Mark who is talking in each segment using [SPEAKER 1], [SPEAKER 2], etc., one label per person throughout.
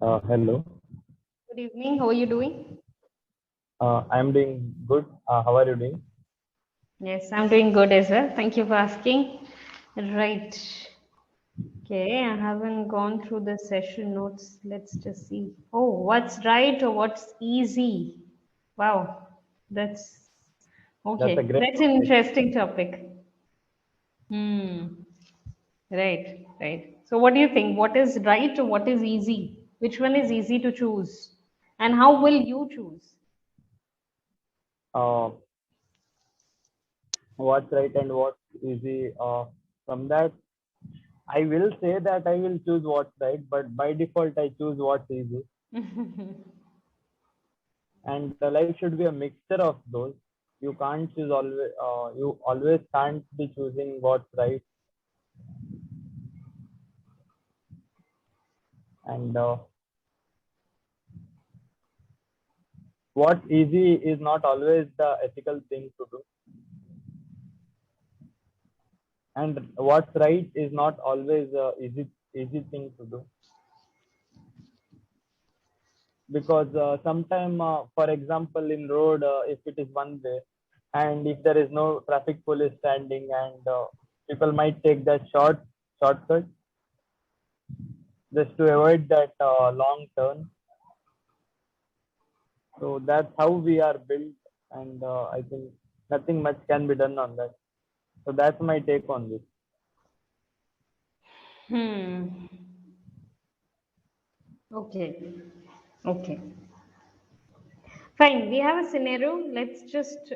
[SPEAKER 1] Hello.
[SPEAKER 2] Good evening. How are you doing?
[SPEAKER 1] I'm doing good. How are you doing?
[SPEAKER 2] Yes, I'm doing good as well. Thank you for asking. Right. Okay, I haven't gone through the session notes. Let's just see. Oh, what's right or what's easy? Wow, that's
[SPEAKER 1] That's a
[SPEAKER 2] okay.
[SPEAKER 1] great
[SPEAKER 2] That's an
[SPEAKER 1] topic.
[SPEAKER 2] interesting topic. Hmm. Right, right. So, what do you think? What is right or what is easy? Which one is easy to choose? And how will you choose?
[SPEAKER 1] Uh, what's right and what's easy? From that, I will say that I will choose what's right, but by default, I choose what's easy. And the life should be a mixture of those. You can't choose always. You always can't be choosing what's right. And what's easy is not always the ethical thing to do. And what's right is not always a easy thing to do. Because sometime for example in road, if it is one way and if there is no traffic police standing, and people might take that shortcut just to avoid that long turn. So that's how we are built, and I think nothing much can be done on that. So that's my take on this.
[SPEAKER 2] Hmm. Okay. Okay. Fine. We have a scenario. Let's just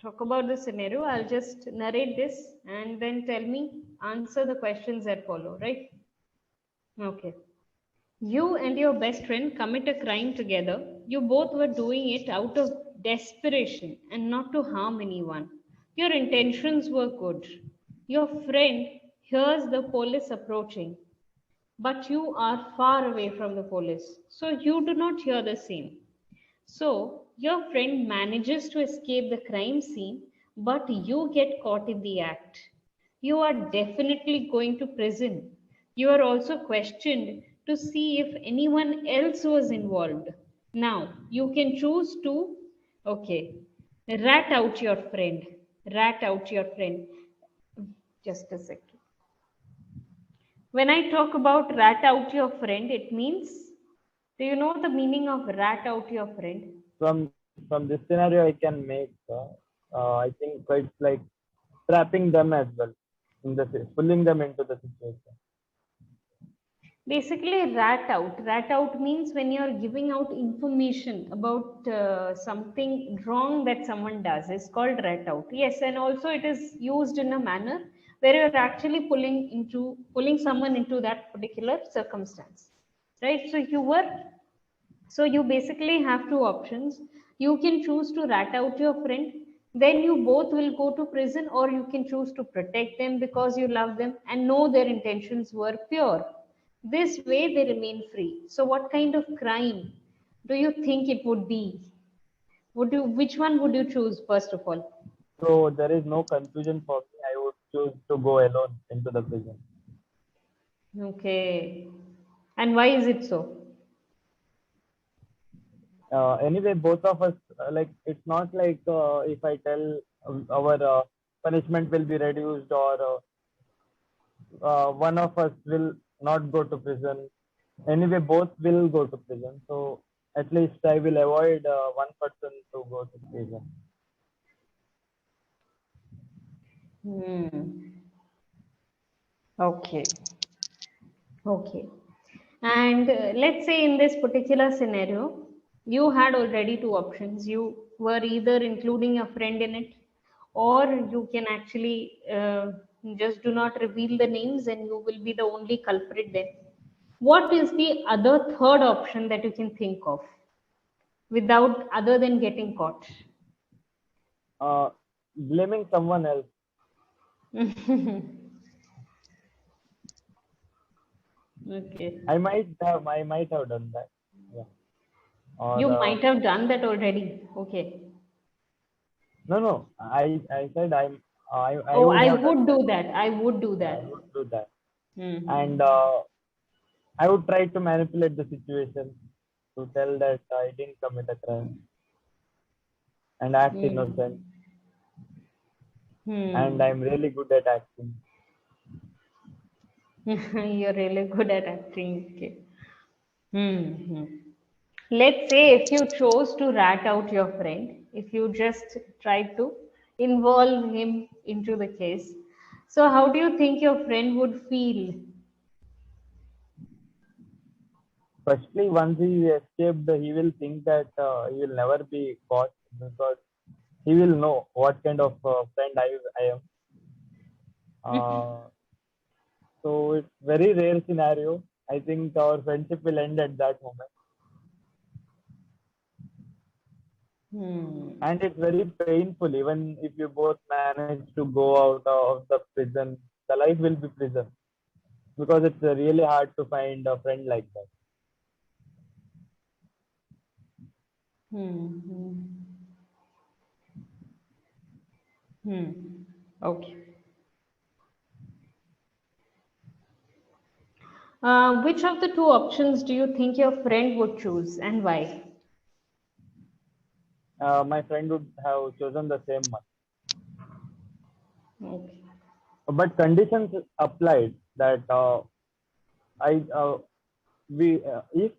[SPEAKER 2] talk about the scenario. I'll just narrate this and then tell me, answer the questions that follow, right? Okay. You and your best friend commit a crime together. You both were doing it out of desperation and not to harm anyone. Your intentions were good. Your friend hears the police approaching, but you are far away from the police, so you do not hear the same. So, your friend manages to escape the crime scene, but you get caught in the act. You are definitely going to prison. You are also questioned to see if anyone else was involved. Now, you can choose to, okay, rat out your friend. Rat out your friend. Just a second. When I talk about rat out your friend, it means, do you know the meaning of rat out your friend?
[SPEAKER 1] From this scenario I can make I think quite like trapping them as well, in the pulling them into the situation.
[SPEAKER 2] Basically, rat out. Rat out means when you're giving out information about something wrong that someone does. It's called rat out. Yes, and also it is used in a manner where you're actually pulling someone into that particular circumstance, right? So you basically have two options. You can choose to rat out your friend, then you both will go to prison, or you can choose to protect them because you love them and know their intentions were pure. This way they remain free. So what kind of crime do you think it would be? Which one would you choose first of all?
[SPEAKER 1] So there is no confusion for me. I would choose to go alone into the prison.
[SPEAKER 2] Okay. And why is it so?
[SPEAKER 1] Anyway, both of us, like it's not like if I tell our punishment will be reduced, or one of us will not go to prison. Anyway, both will go to prison. So at least I will avoid one person to go to prison.
[SPEAKER 2] Hmm. Okay. Okay. And let's say in this particular scenario, you had already two options. You were either including a friend in it, or you can actually just do not reveal the names and you will be the only culprit then. What is the other third option that you can think of without other than getting caught?
[SPEAKER 1] Uh, Blaming someone else.
[SPEAKER 2] Okay.
[SPEAKER 1] I might have done that. Yeah. Or
[SPEAKER 2] You might have done that already. Okay.
[SPEAKER 1] no, no. I said I
[SPEAKER 2] Oh,
[SPEAKER 1] would
[SPEAKER 2] I
[SPEAKER 1] have done
[SPEAKER 2] would
[SPEAKER 1] that.
[SPEAKER 2] do that. I would do
[SPEAKER 1] Yeah, I
[SPEAKER 2] that.
[SPEAKER 1] would do that.
[SPEAKER 2] Hmm.
[SPEAKER 1] And I would try to manipulate the situation to tell that I didn't commit a crime and act innocent,
[SPEAKER 2] Hmm.
[SPEAKER 1] and I'm
[SPEAKER 2] Hmm.
[SPEAKER 1] really good at acting.
[SPEAKER 2] You're really good at acting. Okay. Hmm. Let's say if you chose to rat out your friend, if you just tried to involve him into the case, so how do you think your friend would feel?
[SPEAKER 1] Firstly, once he escaped, he will think that he will never be caught because he will know what kind of friend I am. Uh, so it's very rare scenario. I think our friendship will end at that moment,
[SPEAKER 2] Hmm.
[SPEAKER 1] and it's very painful. Even if you both manage to go out of the prison, the life will be prison because it's really hard to find a friend like that.
[SPEAKER 2] Hmm. Hmm. Hmm. Okay. Which of the two options do you think your friend would choose and why?
[SPEAKER 1] My friend would have chosen the same one,
[SPEAKER 2] Okay.
[SPEAKER 1] but conditions applied that I if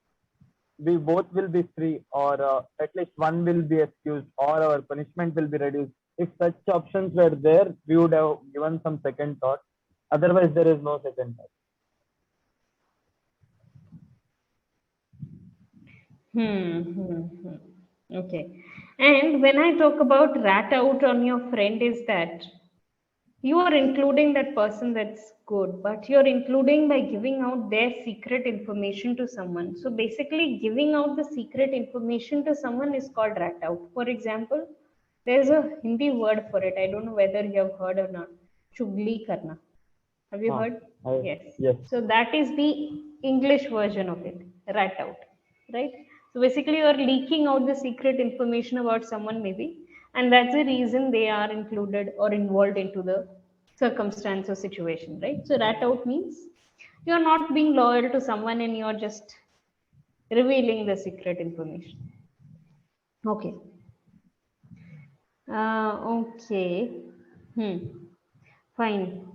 [SPEAKER 1] we both will be free, or at least one will be excused, or our punishment will be reduced. If such options were there, we would have given some second thought. Otherwise, there is no second thought.
[SPEAKER 2] Hmm. Okay. And when I talk about rat out on your friend, is that you are including that person that's good, but you're including by giving out their secret information to someone. So basically, giving out the secret information to someone is called rat out. For example, there's a Hindi word for it. I don't know whether you have heard or not. Chugli karna. Have you
[SPEAKER 1] Huh.
[SPEAKER 2] heard? Yes.
[SPEAKER 1] Yes.
[SPEAKER 2] So that is the English version of it, rat out, right? So basically, you're leaking out the secret information about someone, maybe, and that's the reason they are included or involved into the circumstance or situation, right? So rat out means you're not being loyal to someone and you're just revealing the secret information. Okay. Okay. Hmm. Fine.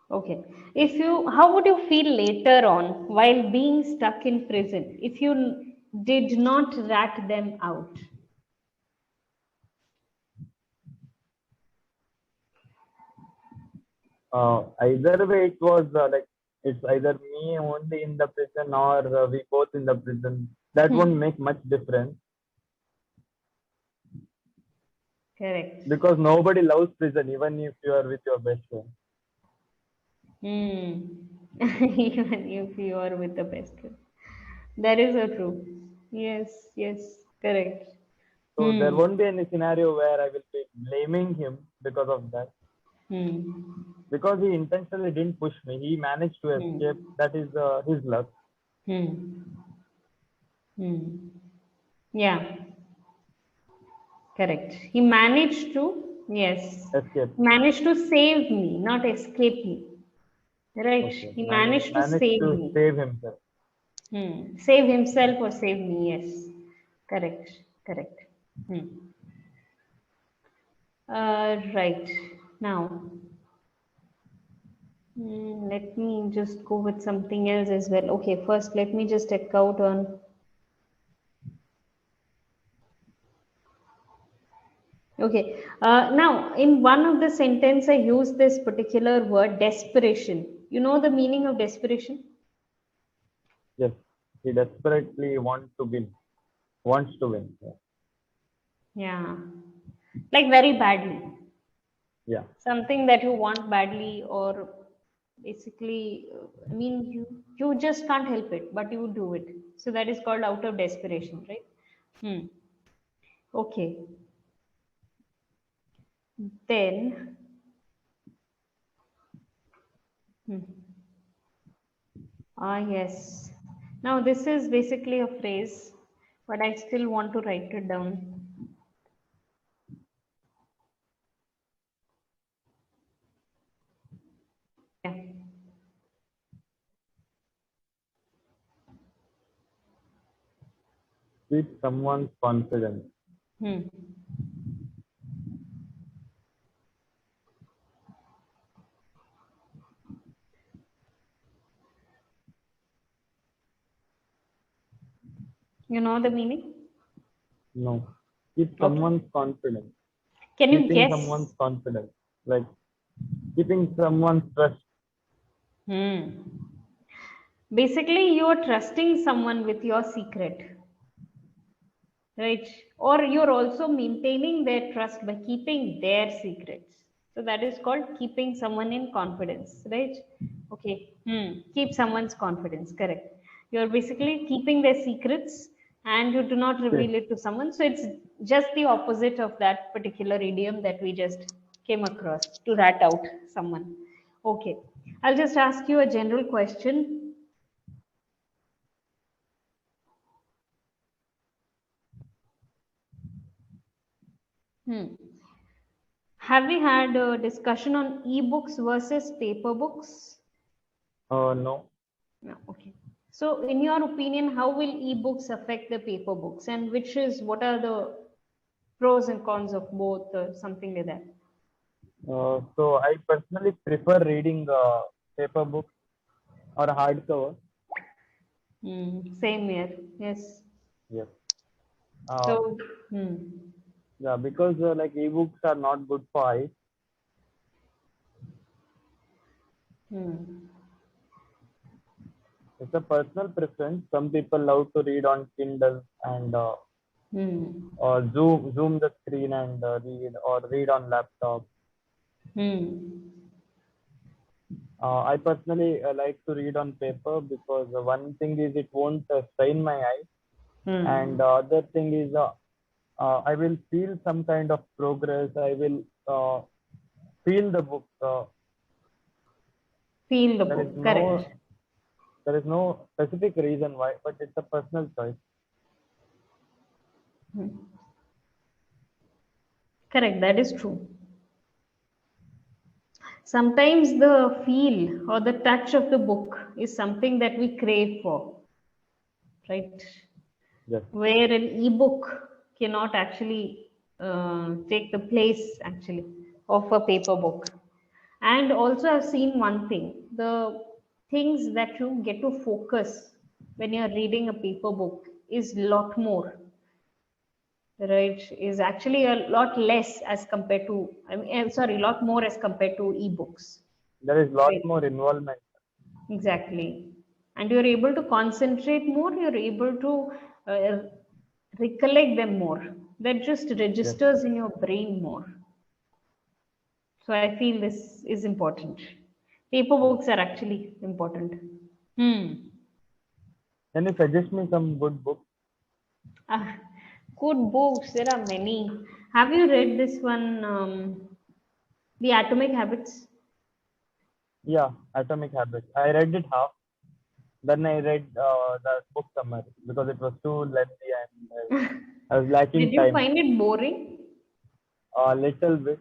[SPEAKER 2] Okay. If you, how would you feel later on while being stuck in prison if you did not rat them out?
[SPEAKER 1] Either way, it was like it's either me only in the prison or we both in the prison. That won't
[SPEAKER 2] Hmm.
[SPEAKER 1] make much difference
[SPEAKER 2] Correct.
[SPEAKER 1] because nobody loves prison, even if you are with your best friend.
[SPEAKER 2] Hmm. Even if you are with the best friend. That is so true. Yes, yes, correct.
[SPEAKER 1] So there
[SPEAKER 2] Hmm.
[SPEAKER 1] won't be any scenario where I will be blaming him because of that.
[SPEAKER 2] Hmm.
[SPEAKER 1] Because he intentionally didn't push me. He managed to escape.
[SPEAKER 2] Hmm.
[SPEAKER 1] That is his luck.
[SPEAKER 2] Hmm. Hmm. Yeah, correct. He managed to, yes,
[SPEAKER 1] Escape.
[SPEAKER 2] managed to save me, not escape me. Right.
[SPEAKER 1] Okay.
[SPEAKER 2] He managed to
[SPEAKER 1] Managed
[SPEAKER 2] save
[SPEAKER 1] to
[SPEAKER 2] me.
[SPEAKER 1] save himself.
[SPEAKER 2] Save himself or save me. Yes. Correct. Correct. Hmm. Right. Now, let me just go with something else as well. Okay. First, let me just check out on. Okay. Now, in one of the sentence, I use this particular word, desperation. You know the meaning of desperation?
[SPEAKER 1] Yes. He desperately wants to win. Yeah.
[SPEAKER 2] Yeah. Like very badly.
[SPEAKER 1] Yeah.
[SPEAKER 2] Something that you want badly, or basically, I mean, you just can't help it, but you do it. So that is called out of desperation, right? Hmm. Okay. Then, hmm. Yes. Now this is basically a phrase, but I still want to write it down. Yeah.
[SPEAKER 1] Keep someone's confidence.
[SPEAKER 2] Hmm. You know the meaning?
[SPEAKER 1] No. Keep
[SPEAKER 2] Okay.
[SPEAKER 1] someone's confidence.
[SPEAKER 2] Can you
[SPEAKER 1] Keeping
[SPEAKER 2] guess?
[SPEAKER 1] someone's confidence. Like keeping someone's trust.
[SPEAKER 2] Hmm. Basically, you're trusting someone with your secret, right? Or you're also maintaining their trust by keeping their secrets. So that is called keeping someone in confidence, right? Okay. Keep someone's confidence. Correct. You're basically keeping their secrets and you do not
[SPEAKER 1] Okay.
[SPEAKER 2] reveal it to someone. So it's just the opposite of that particular idiom that we just came across, to rat out someone. Okay. I'll just ask you a general question. Hmm. Have we had a discussion on ebooks versus paper books?
[SPEAKER 1] No.
[SPEAKER 2] No. Okay. So, in your opinion, how will ebooks affect the paper books, and what are the pros and cons of both, or something like that?
[SPEAKER 1] So I personally prefer reading paper books or hardcover.
[SPEAKER 2] Same here. Yes.
[SPEAKER 1] Yes. Uh,
[SPEAKER 2] So,
[SPEAKER 1] yeah, because like ebooks are not good for eyes.
[SPEAKER 2] hmm,
[SPEAKER 1] It's a personal preference. Some people love to read on Kindle and
[SPEAKER 2] hmm,
[SPEAKER 1] or zoom the screen and read, or read on laptop.
[SPEAKER 2] hmm,
[SPEAKER 1] I personally like to read on paper because one thing is it won't strain my eyes, and
[SPEAKER 2] hmm.
[SPEAKER 1] the other thing is I will feel some kind of progress. I will feel the book.
[SPEAKER 2] Feel the
[SPEAKER 1] There is
[SPEAKER 2] book. Correct.
[SPEAKER 1] no there is no specific reason why, but it's a personal choice.
[SPEAKER 2] Hmm. Correct. That is true. Sometimes the feel or the touch of the book is something that we crave for, right?
[SPEAKER 1] Yes,
[SPEAKER 2] Where an ebook cannot actually take the place actually of a paper book. And also, I've seen one thing: the things that you get to focus when you're reading a paper book is lot more, right? Is actually a lot less as compared to, I mean, sorry, lot more as compared to ebooks,
[SPEAKER 1] there is lot
[SPEAKER 2] right?
[SPEAKER 1] more involvement.
[SPEAKER 2] Exactly. And you're able to concentrate more, you're able to uh, recollect them more. That just
[SPEAKER 1] Yes,
[SPEAKER 2] registers in your brain more. So I feel this is important. Paper
[SPEAKER 1] yes.
[SPEAKER 2] books are actually important. Hmm.
[SPEAKER 1] Can you suggest me some good books?
[SPEAKER 2] Ah, good books, there are many. Have you read this one, The Atomic Habits?
[SPEAKER 1] Yeah, Atomic Habits. I read it half. Then I read the book summary because it was too lengthy and I was
[SPEAKER 2] Did
[SPEAKER 1] lacking
[SPEAKER 2] you
[SPEAKER 1] time
[SPEAKER 2] find it boring?
[SPEAKER 1] a little bit,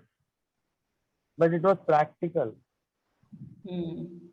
[SPEAKER 1] but it was practical.
[SPEAKER 2] Hmm.